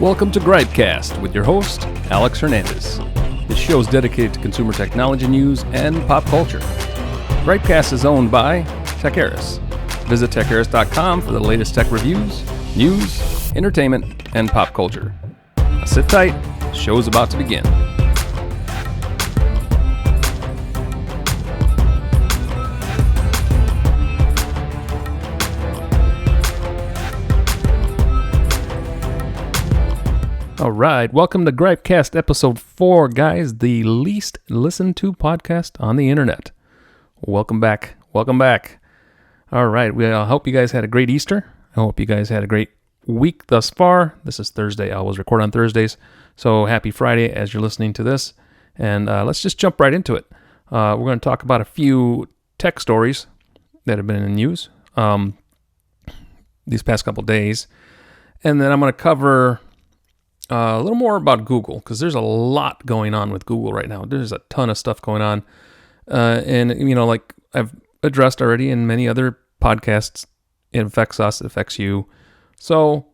Welcome to GripeCast with your host, Alex Hernandez. This show is dedicated to consumer technology news and pop culture. GripeCast is owned by Techaeris. Visit Techaeris.com for the latest tech reviews, news, entertainment, and pop culture. Now sit tight, the show is about to begin. All right, welcome to GripeCast episode 4, guys, the least listened to podcast on the internet. Welcome back. All right, I hope you guys had a great Easter. I hope you guys had a great week thus far. This is Thursday. I always record on Thursdays, so happy Friday as you're listening to this. And let's just jump right into it. We're going to talk about a few tech stories that have been in the news these past couple days. And then I'm going to cover a little more about Google, because there's a lot going on with Google right now. There's a ton of stuff going on. And, you know, like I've addressed already in many other podcasts, it affects us, it affects you. So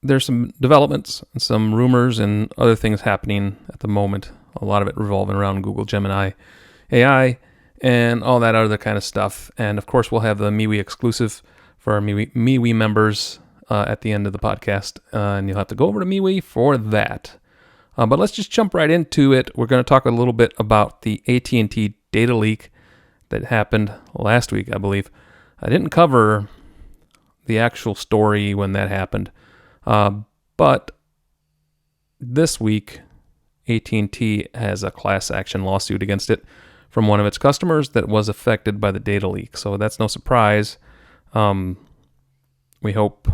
there's some developments and some rumors and other things happening at the moment. A lot of it revolving around Google Gemini AI and all that other kind of stuff. And, of course, we'll have the MeWe exclusive for our MeWe members at the end of the podcast, and you'll have to go over to MeWe for that. But let's just jump right into it. We're going to talk a little bit about the AT&T data leak that happened last week, I believe. I didn't cover the actual story when that happened, but this week, AT&T has a class action lawsuit against it from one of its customers that was affected by the data leak. So that's no surprise. We hope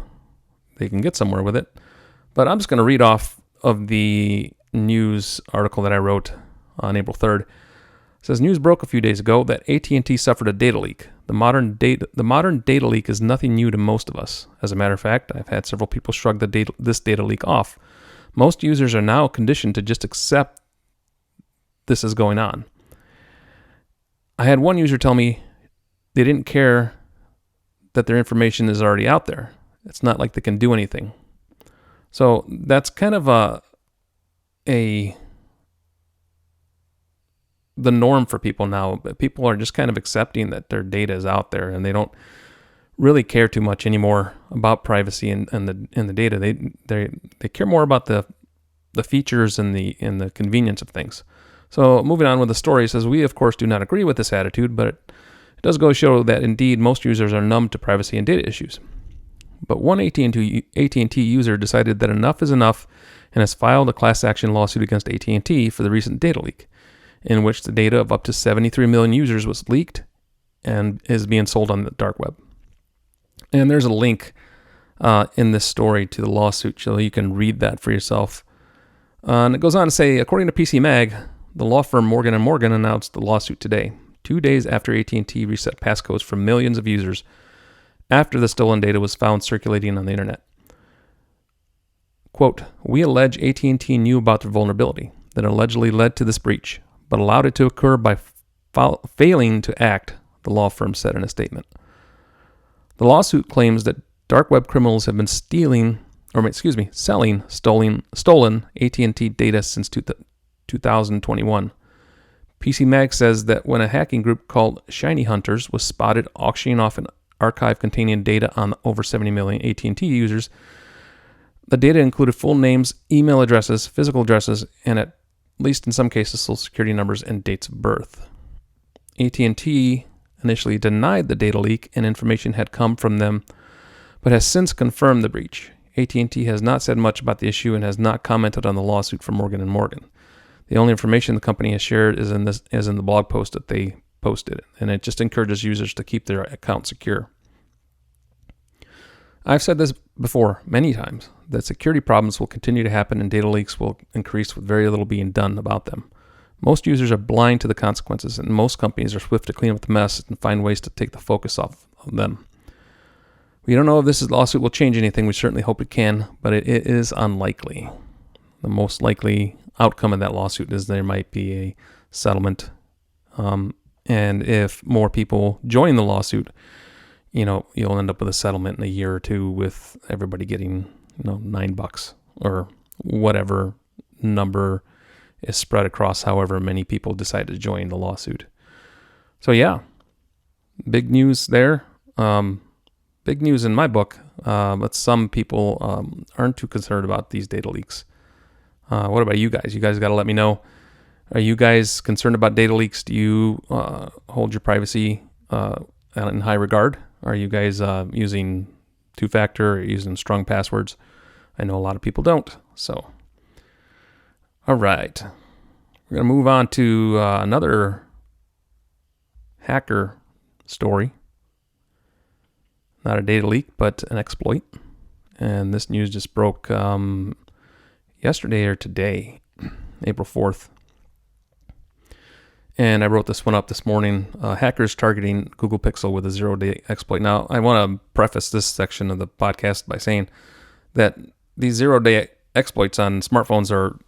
they can get somewhere with it. But I'm just going to read off of the news article that I wrote on April 3rd. It says, news broke a few days ago that AT&T suffered a data leak. The modern data leak is nothing new to most of us. As a matter of fact, I've had several people shrug this data leak off. Most users are now conditioned to just accept this is going on. I had one user tell me they didn't care that their information is already out there. It's not like they can do anything. So that's kind of the norm for people now. People are just kind of accepting that their data is out there, and they don't really care too much anymore about privacy and the data. They care more about the features and the convenience of things. So moving on with the story, it says, we of course do not agree with this attitude, but it does go to show that indeed most users are numb to privacy and data issues. But one AT&T user decided that enough is enough and has filed a class action lawsuit against AT&T for the recent data leak, in which the data of up to 73 million users was leaked and is being sold on the dark web. And there's a link in this story to the lawsuit, so you can read that for yourself. And it goes on to say, according to PC Mag, the law firm Morgan & Morgan announced the lawsuit today, 2 days after AT&T reset passcodes for millions of users after the stolen data was found circulating on the internet. Quote, we allege AT&T knew about the vulnerability that allegedly led to this breach, but allowed it to occur by failing to act, the law firm said in a statement. The lawsuit claims that dark web criminals have been selling stolen AT&T data since 2021. PC Mag says that when a hacking group called Shiny Hunters was spotted auctioning off an archive containing data on over 70 million AT&T users, the data included full names, email addresses, physical addresses, and at least in some cases, social security numbers and dates of birth. AT&T initially denied the data leak and information had come from them, but has since confirmed the breach. AT&T has not said much about the issue and has not commented on the lawsuit from Morgan & Morgan. The only information the company has shared is in the blog post that they posted, and it just encourages users to keep their account secure. I've said this before many times, that security problems will continue to happen and data leaks will increase with very little being done about them. Most users are blind to the consequences, and most companies are swift to clean up the mess and find ways to take the focus off of them. We don't know if this lawsuit will change anything. We certainly hope it can, but it is unlikely. The most likely outcome of that lawsuit is there might be a settlement. And if more people join the lawsuit, you'll end up with a settlement in a year or two with everybody getting, $9 or whatever number is spread across however many people decide to join the lawsuit. So yeah, big news there. Big news in my book, but some people aren't too concerned about these data leaks. What about you guys? You guys got to let me know. Are you guys concerned about data leaks? Do you hold your privacy in high regard? Are you guys using two-factor or using strong passwords? I know a lot of people don't. So, all right. We're going to move on to another hacker story. Not a data leak, but an exploit. And this news just broke yesterday or today, April 4th. And I wrote this one up this morning. Hackers targeting Google Pixel with a zero-day exploit. Now, I want to preface this section of the podcast by saying that these zero-day exploits on smartphones are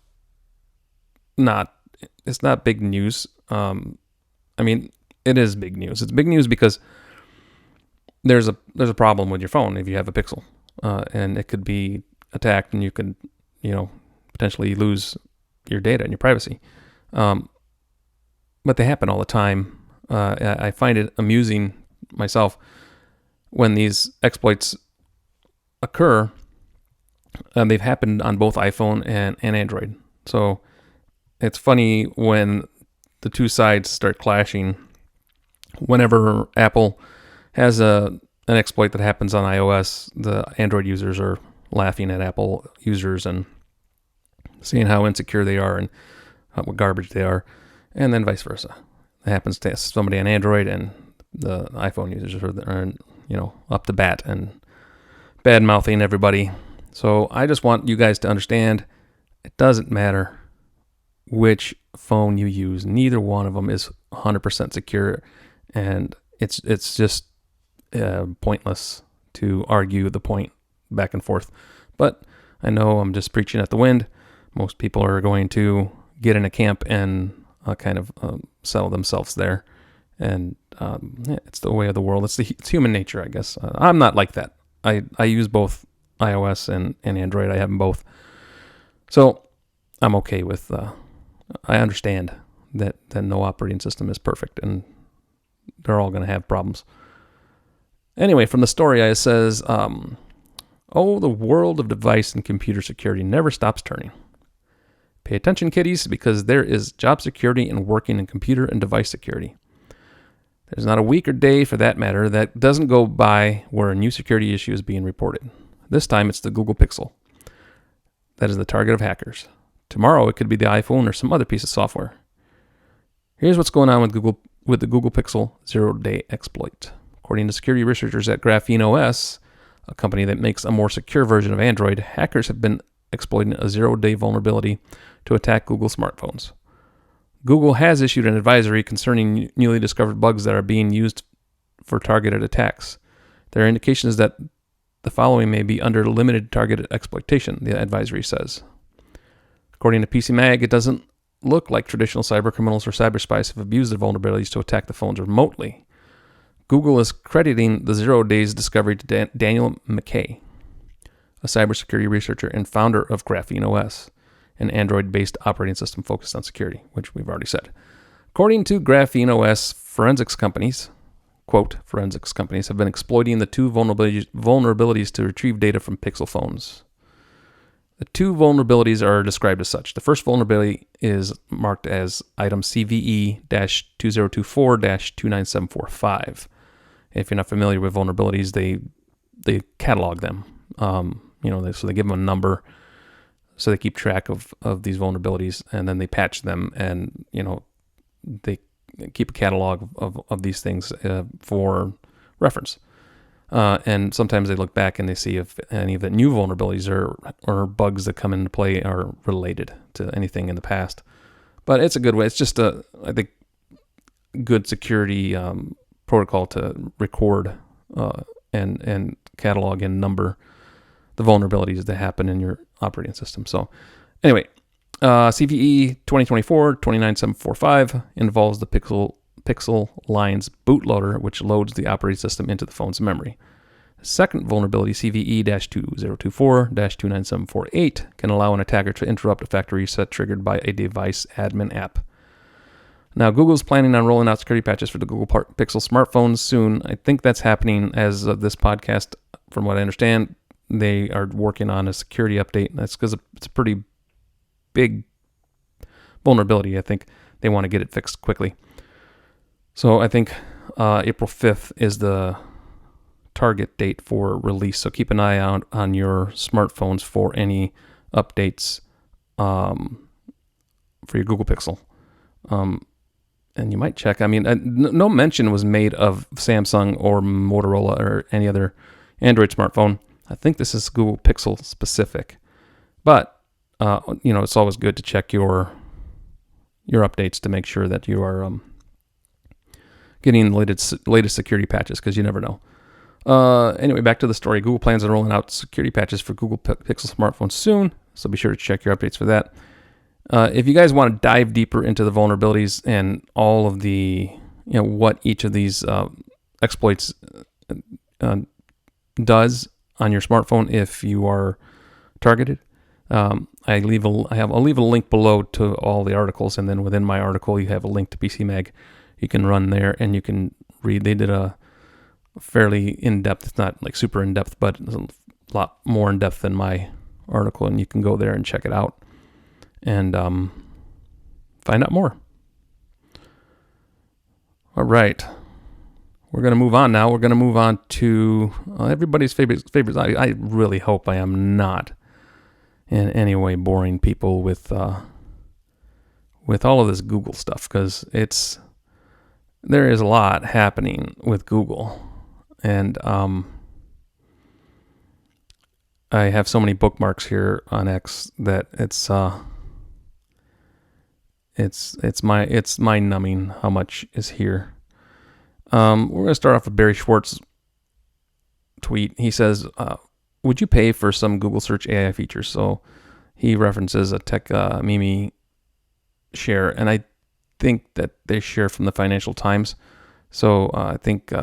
it's not big news. I mean, it is big news. It's big news because there's a problem with your phone if you have a Pixel, and it could be attacked, and you could, potentially lose your data and your privacy. But they happen all the time. I find it amusing myself when these exploits occur. They've happened on both iPhone and Android. So it's funny when the two sides start clashing. Whenever Apple has an exploit that happens on iOS, the Android users are laughing at Apple users and seeing how insecure they are and what garbage they are. And then vice versa. It happens to somebody on Android, and the iPhone users are up to bat and bad-mouthing everybody. So I just want you guys to understand, it doesn't matter which phone you use. Neither one of them is 100% secure, and it's just pointless to argue the point back and forth. But I know I'm just preaching at the wind. Most people are going to get in a camp and kind of settle themselves there. And it's the way of the world. It's human nature, I guess. I'm not like that. I use both iOS and Android. I have them both. So I'm okay with, I understand that no operating system is perfect, and they're all going to have problems. Anyway, from the story, it says, the world of device and computer security never stops turning. Pay attention, kiddies, because there is job security and working in computer and device security. There's not a week or day, for that matter, that doesn't go by where a new security issue is being reported. This time, it's the Google Pixel that is the target of hackers. Tomorrow, it could be the iPhone or some other piece of software. Here's what's going on with the Google Pixel zero-day exploit. According to security researchers at GripeOS, a company that makes a more secure version of Android, hackers have been exploiting a zero-day vulnerability to attack Google smartphones. Google has issued an advisory concerning newly discovered bugs that are being used for targeted attacks. There are indications that the following may be under limited targeted exploitation, the advisory says. According to PC Mag, it doesn't look like traditional cybercriminals or cyber spies have abused their vulnerabilities to attack the phones remotely. Google is crediting the 0 days discovery to Daniel McKay, a cybersecurity researcher and founder of GrapheneOS, an Android-based operating system focused on security, which we've already said. According to GrapheneOS, forensics companies have been exploiting the two vulnerabilities to retrieve data from Pixel phones. The two vulnerabilities are described as such. The first vulnerability is marked as item CVE-2024-29745. If you're not familiar with vulnerabilities, they catalog them. So they give them a number, so they keep track of these vulnerabilities, and then they patch them, and they keep a catalog of these things for reference. And sometimes they look back and they see if any of the new vulnerabilities or bugs that come into play are related to anything in the past. But it's a good way. It's just I think, good security protocol to record and catalog and number the vulnerabilities that happen in your operating system. So anyway, CVE 2024-29745 involves the Pixel Line's bootloader, which loads the operating system into the phone's memory. Second vulnerability, CVE-2024-29748, can allow an attacker to interrupt a factory reset triggered by a device admin app. Now, Google's planning on rolling out security patches for the Google Pixel smartphones soon. I think that's happening as of this podcast. From what I understand, they are working on a security update. That's because it's a pretty big vulnerability. I think they want to get it fixed quickly. So I think April 5th is the target date for release. So keep an eye out on your smartphones for any updates for your Google Pixel. And you might check. I mean, no mention was made of Samsung or Motorola or any other Android smartphone. I think this is Google Pixel specific. But, it's always good to check your updates to make sure that you are getting the latest security patches, because you never know. Anyway, back to the story. Google plans on rolling out security patches for Google Pixel smartphones soon, so be sure to check your updates for that. If you guys want to dive deeper into the vulnerabilities and all of the, what each of these exploits does on your smartphone if you are targeted, I'll leave a link below to all the articles, and then within my article you have a link to PC Mag. You can run there and you can read. They did a fairly in-depth, it's not like super in-depth, but it's a lot more in-depth than my article, and you can go there and check it out and find out more. All right. We're going to move on now. We're going to move on to everybody's favorites. I really hope I am not in any way boring people with all of this Google stuff, because there is a lot happening with Google. And I have so many bookmarks here on X that it's mind-numbing how much is here. We're going to start off with Barry Schwartz tweet. He says, would you pay for some Google search AI features? So he references a MeWe share, and I think that they share from the Financial Times. So I think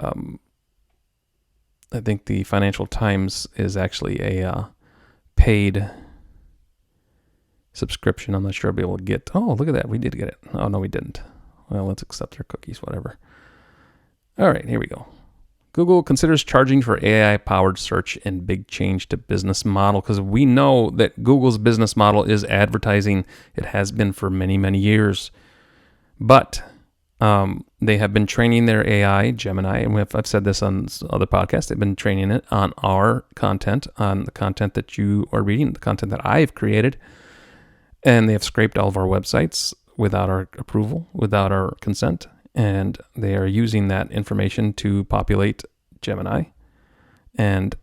the Financial Times is actually a paid subscription. I'm not sure I'll be able to get. Oh, look at that. We did get it. Oh, no, we didn't. Well, let's accept their cookies, whatever. All right, here we go. Google considers charging for AI-powered search and big change to business model, because we know that Google's business model is advertising. It has been for many, many years. But they have been training their AI, Gemini, and I've said this on other podcasts, they've been training it on our content, on the content that you are reading, the content that I've created. And they have scraped all of our websites without our approval, without our consent. And they are using that information to populate Gemini. And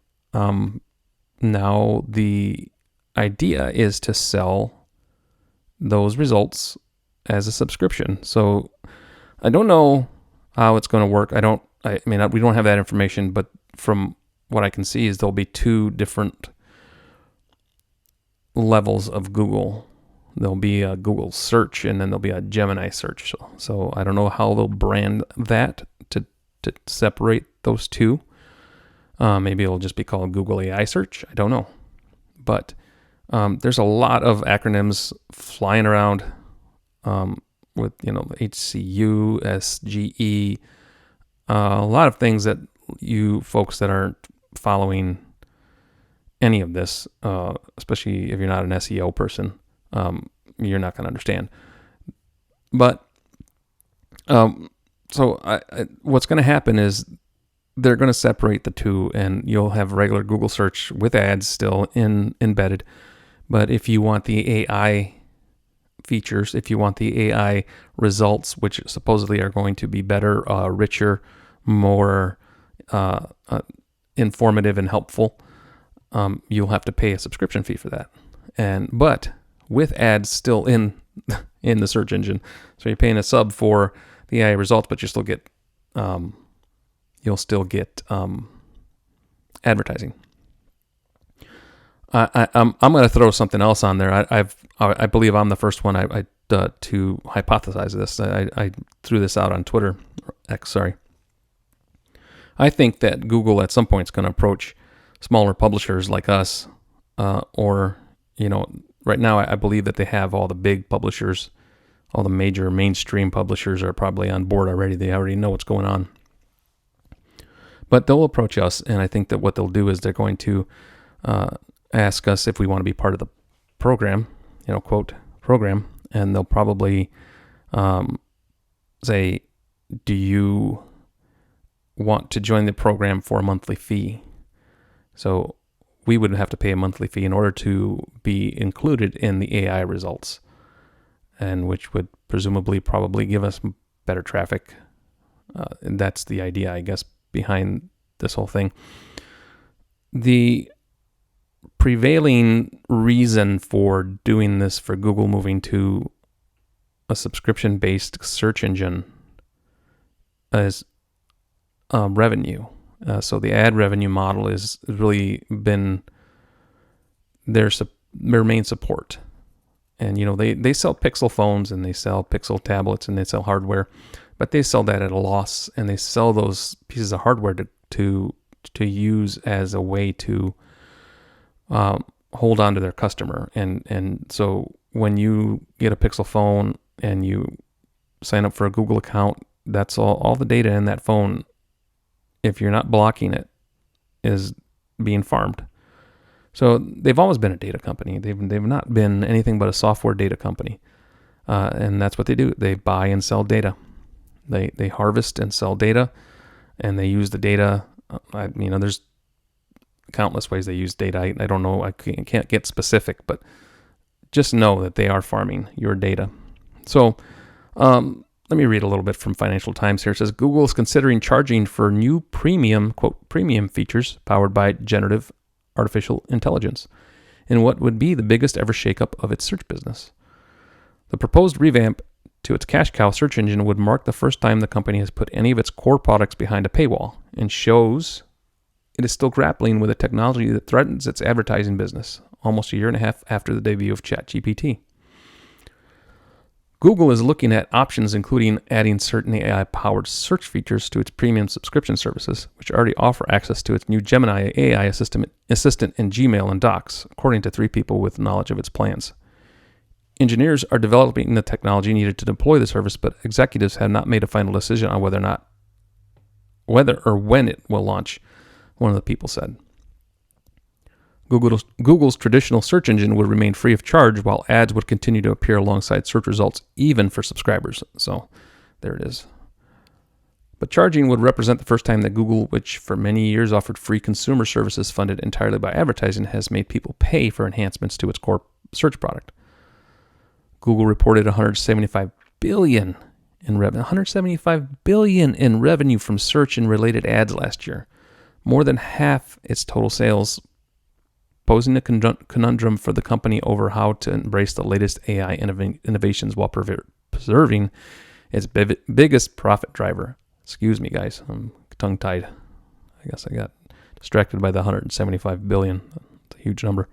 now the idea is to sell those results as a subscription. So I don't know how it's going to work. We don't have that information, but from what I can see is there'll be two different levels of Google. There'll be a Google search, and then there'll be a Gemini search. So I don't know how they'll brand that to separate those two. Maybe it'll just be called Google AI search. I don't know. But there's a lot of acronyms flying around with, HCU, SGE, a lot of things that you folks that aren't following any of this, especially if you're not an SEO person, you're not going to understand. But what's going to happen is they're going to separate the two, and you'll have regular Google search with ads still embedded. But if you want the AI features, if you want the AI results, which supposedly are going to be better, richer, more informative and helpful, you'll have to pay a subscription fee for that. But with ads still in the search engine, so you're paying a sub for the AI results, but you still get advertising. I'm going to throw something else on there. I believe I'm the first one to hypothesize this. I threw this out on Twitter, X, sorry. I think that Google at some point is going to approach smaller publishers like us, or, right now I believe that they have all the big publishers, all the major mainstream publishers are probably on board already. They already know what's going on. But they'll approach us, and I think that what they'll do is they're going to ask us if we want to be part of the program, quote, program, and they'll probably say, do you want to join the program for a monthly fee? So we would have to pay a monthly fee in order to be included in the AI results, and which would presumably probably give us better traffic. And that's the idea, I guess, behind this whole thing. The prevailing reason for doing this, for Google moving to a subscription-based search engine, is revenue. So the ad revenue model has really been their main support. And, they sell Pixel phones, and they sell Pixel tablets, and they sell hardware, but they sell that at a loss, and they sell those pieces of hardware to use as a way to hold on to their customer. And so when you get a Pixel phone and you sign up for a Google account, that's all the data in that phone, if you're not blocking it, is being farmed. So they've always been a data company. They've not been anything but a software data company. And that's what they do. They buy and sell data. They harvest and sell data, and they use the data. There's countless ways they use data. I don't know. I can't get specific, but just know that they are farming your data. So let me read a little bit from Financial Times here. It says, Google is considering charging for new premium, quote, premium features powered by generative artificial intelligence in what would be the biggest ever shakeup of its search business. The proposed revamp to its cash cow search engine would mark the first time the company has put any of its core products behind a paywall, and shows it is still grappling with a technology that threatens its advertising business almost a year and a half after the debut of ChatGPT. Google is looking at options including adding certain AI-powered search features to its premium subscription services, which already offer access to its new Gemini AI assistant in Gmail and Docs, according to 3 people with knowledge of its plans. Engineers are developing the technology needed to deploy the service, but executives have not made a final decision on whether or when it will launch, one of the people said. Google's traditional search engine would remain free of charge, while ads would continue to appear alongside search results, even for subscribers. So there it is. But charging would represent the first time that Google, which for many years offered free consumer services funded entirely by advertising, has made people pay for enhancements to its core search product. Google reported $175 billion in revenue, $175 billion in revenue from search and related ads last year, more than half its total sales, posing a conundrum for the company over how to embrace the latest AI innovations while preserving its biggest profit driver. Excuse me, guys. I'm tongue-tied. I guess I got distracted by the $175 billion. It's a huge number.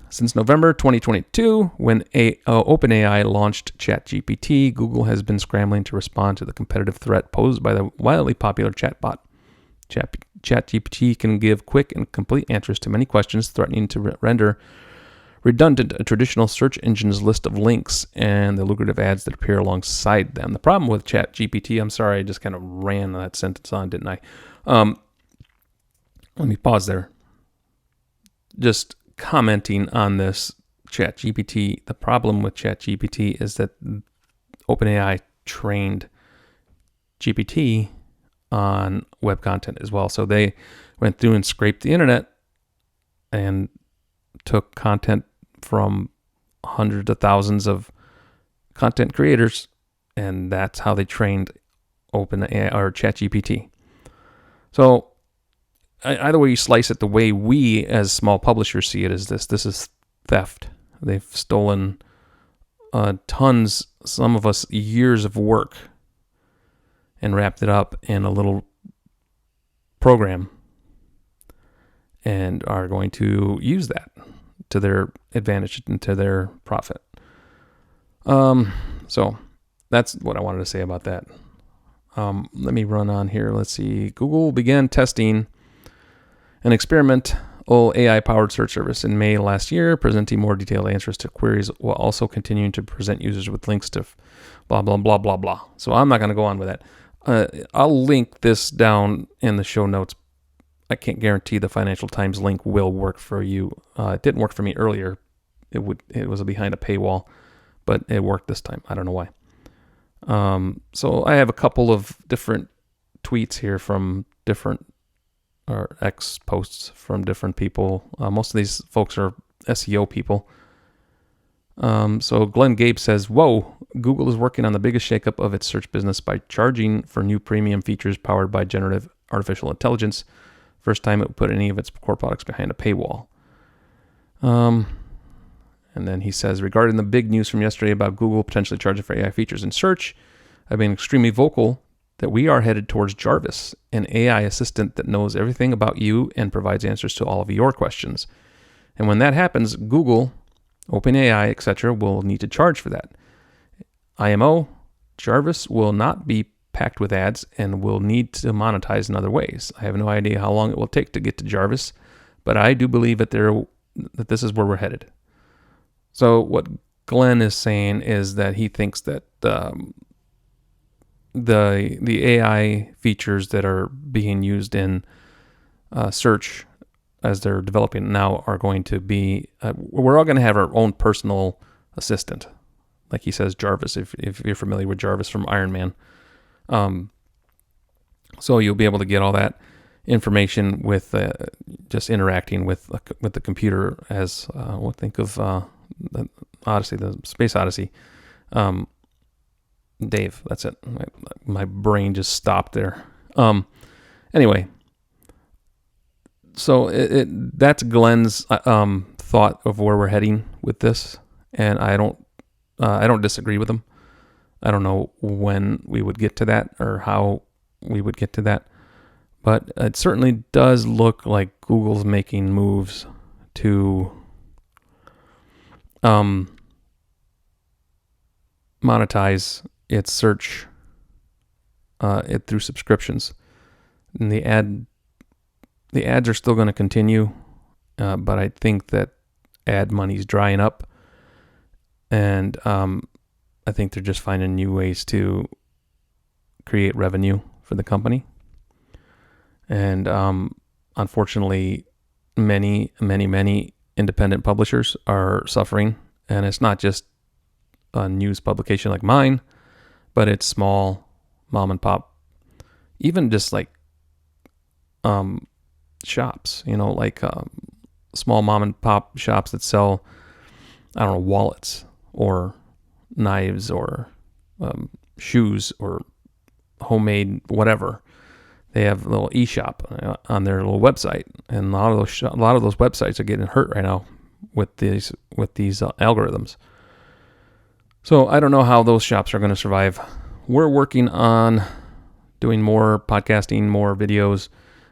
Since November 2022, when OpenAI launched ChatGPT, Google has been scrambling to respond to the competitive threat posed by the wildly popular chatbot. ChatGPT can give quick and complete answers to many questions, threatening to render redundant a traditional search engine's list of links and the lucrative ads that appear alongside them. The problem with ChatGPT, I'm sorry, I just kind of ran that sentence on, didn't I? Let me pause there. Just commenting on this ChatGPT, the problem with ChatGPT is that OpenAI trained GPT on web content as well. So they went through and scraped the internet and took content from hundreds of thousands of content creators, and that's how they trained OpenAI or ChatGPT. So either way you slice it, the way we as small publishers see it is this is theft. They've stolen tons, some of us years of work, and wrapped it up in a little program and are going to use that to their advantage and to their profit. So that's what I wanted to say about that. Let me run on here. Let's see. Google began testing an experimental AI-powered search service in May last year, presenting more detailed answers to queries while also continuing to present users with links to blah, blah, blah, blah, blah. So I'm not going to go on with that. I'll link this down in the show notes. I can't guarantee the Financial Times link will work for you. It didn't work for me earlier. It was behind a paywall, but it worked this time. I don't know why. So I have a couple of different tweets here from different or X posts from different people. Most of these folks are SEO people. So Glenn Gabe says, whoa, Google is working on the biggest shakeup of its search business by charging for new premium features powered by generative artificial intelligence. First time it would put any of its core products behind a paywall. And then he says, regarding the big news from yesterday about Google potentially charging for AI features in search, I've been extremely vocal that we are headed towards Jarvis, an AI assistant that knows everything about you and provides answers to all of your questions. And when that happens, Google, OpenAI, etc., will need to charge for that. IMO, Jarvis will not be packed with ads and will need to monetize in other ways. I have no idea how long it will take to get to Jarvis, but I do believe that this is where we're headed. So what Glenn is saying is that he thinks that the AI features that are being used in search as they're developing now are going to be, we're all going to have our own personal assistant. Like he says, Jarvis, if you're familiar with Jarvis from Iron Man. So you'll be able to get all that information with just interacting with the computer as, think of the Odyssey, the Space Odyssey. Dave, that's it. My brain just stopped there. Anyway, so that's Glenn's thought of where we're heading with this, and I don't disagree with him. I don't know when we would get to that or how we would get to that, but it certainly does look like Google's making moves to monetize its search it through subscriptions. And the ads are still going to continue, but I think that ad money's drying up, and I think they're just finding new ways to create revenue for the company. And unfortunately, many independent publishers are suffering, and it's not just a news publication like mine, but it's small mom and pop, even just like shops, like small mom and pop shops that sell, I don't know, wallets or knives or shoes or homemade whatever. They have a little e-shop on their little website, and a lot of those websites are getting hurt right now with these algorithms. So I don't know how those shops are going to survive. We're working on doing more podcasting, more videos,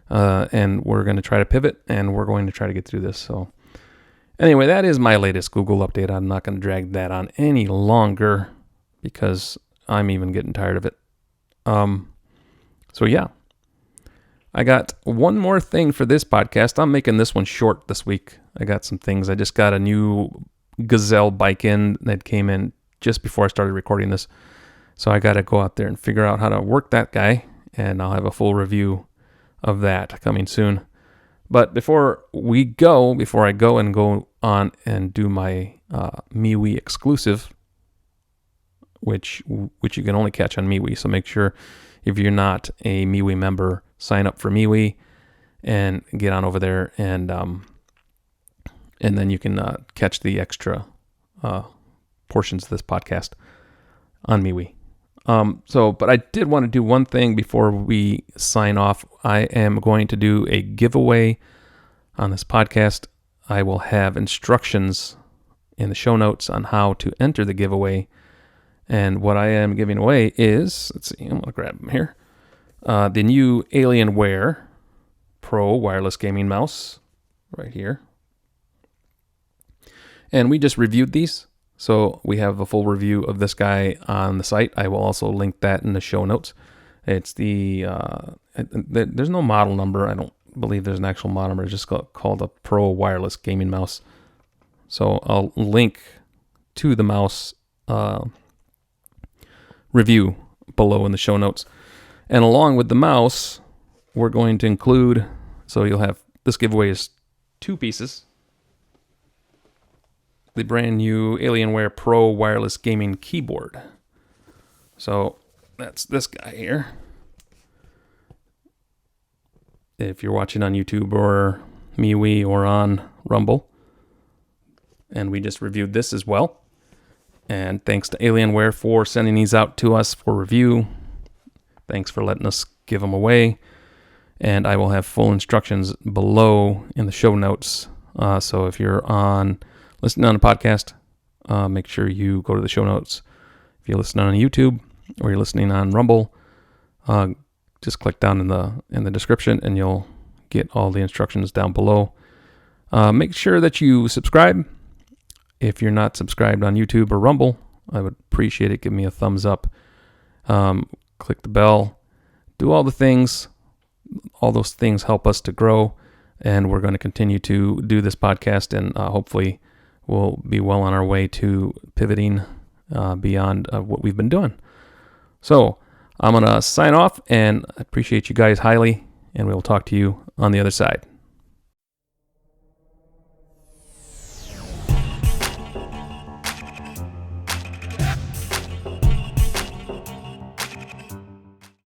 and we're going to try to pivot, and we're going to try to get through this. So anyway, that is my latest Google update. I'm not going to drag that on any longer because I'm even getting tired of it. So yeah, I got one more thing for this podcast. I'm making this one short this week. I got some things. I just got a new Gazelle bike in that came in just before I started recording this. So I got to go out there and figure out how to work that guy, and I'll have a full review of that coming soon. But before I go on and do my MeWe exclusive, which you can only catch on MeWe. So make sure if you're not a MeWe member, sign up for MeWe and get on over there, and then you can catch the extra portions of this podcast on MeWe. But I did want to do one thing before we sign off. I am going to do a giveaway on this podcast. I will have instructions in the show notes on how to enter the giveaway. And what I am giving away is, let's see, I'm going to grab them here. The new Alienware Pro wireless gaming mouse right here. And we just reviewed these. So we have a full review of this guy on the site. I will also link that in the show notes. It's there's no model number. I don't believe there's an actual model number. It's just called a Pro Wireless Gaming Mouse. So I'll link to the mouse review below in the show notes. And along with the mouse, we're going to include, so you'll have, this giveaway is 2 pieces. The brand new Alienware Pro Wireless Gaming Keyboard. So that's this guy here. If you're watching on YouTube or MeWe or on Rumble. And we just reviewed this as well. And thanks to Alienware for sending these out to us for review. Thanks for letting us give them away. And I will have full instructions below in the show notes. So if you're listening on a podcast, make sure you go to the show notes. If you're listening on YouTube or you're listening on Rumble, just click down in the description and you'll get all the instructions down below. Make sure that you subscribe. If you're not subscribed on YouTube or Rumble, I would appreciate it. Give me a thumbs up. Click the bell. Do all the things. All those things help us to grow. And we're going to continue to do this podcast. And hopefully we'll be well on our way to pivoting beyond what we've been doing. So I'm going to sign off. And I appreciate you guys highly. And we'll talk to you on the other side.